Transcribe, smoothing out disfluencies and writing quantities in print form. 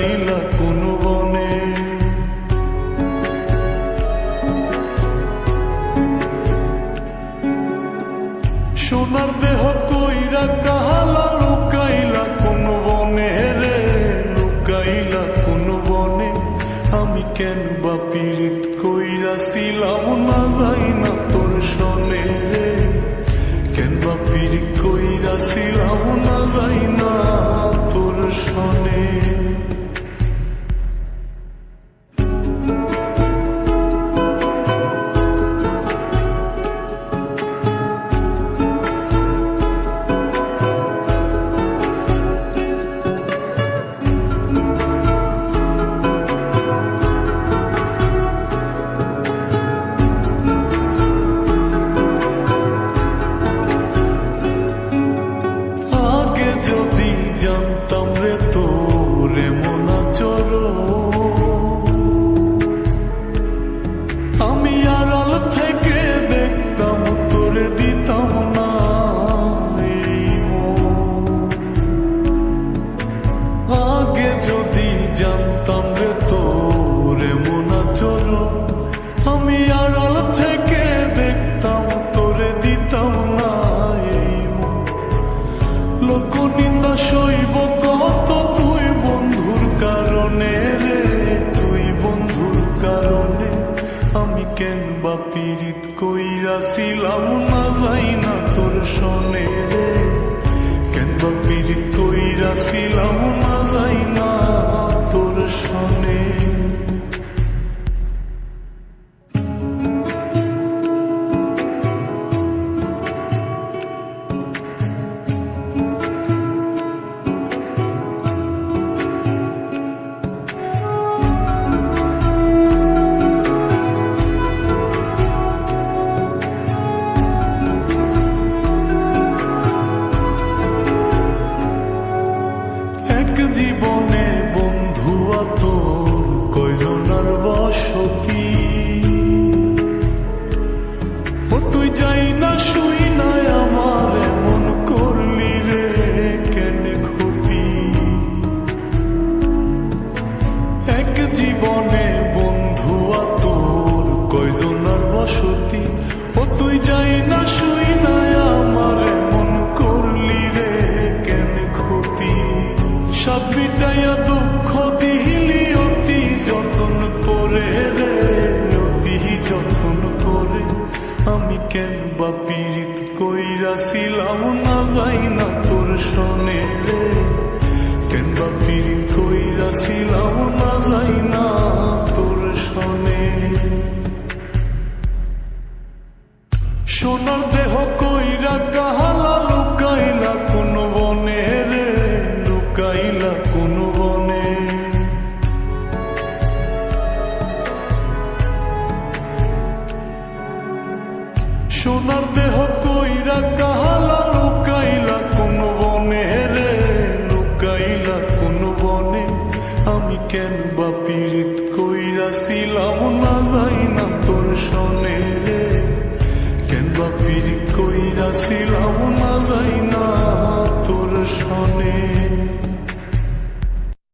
লুকাইলা কোন বনে। সোনার দেহ কইরা কাহালা লুকাইলা কোন বনে রে, লুকাইলা কোন বনে। আমি কেন বা পীড়িত কইরাছিলাম না যাই না তোর সনে রে, কেন বা পীড়িত কইরাছিলাম না যাই না তোর সনে। আমি আড়াল থেকে দেখতাম তোরে দিতাম না এই মন। লোকনিন্দা সইব কত তুই বন্ধুর কারণে রে, তুই বন্ধুর কারণে। আমি কেন বা পীড়িত কইরাছিলাম না যাই না তোর সনে রে, কেন বা পীড়িত কইরাছিলাম না যাই না তোর সনে। জীবনে বন্ধু তোর কয়জনার বসতি, ও তুই যাই না শুই না আমার এমন করলি রে কেন ক্ষতি। এক জীবনে বন্ধু তোর কয়জনার বসতি, ও তুই যাই না শুই না আমার এমন করলি রে কেন ক্ষতি। সব বিটাইয়া দুঃখ দিলি অতি যতন করে রে, অতি যতন করে। আমি কেন বা পীড়িত কইরাছিলাম না যাই না তোর সনে রে, কেন বা পীড়িত কইরাছিলাম না যাই না তোর সনে। সোনার দেহ কইরা কাহালা লুকাইলা কোন বনে রে, লুকাইলা কোন বনে। সোনার দেহ কইরা কাহালা লুকাইলা কোন বনে রে, লুকাইলা কোন বনে। আমি কেন বা পীড়িত কইরাছিলাম না যাই না তোর সনে রে, কেন বা পীড়িত কইরাছিলাম না যাই না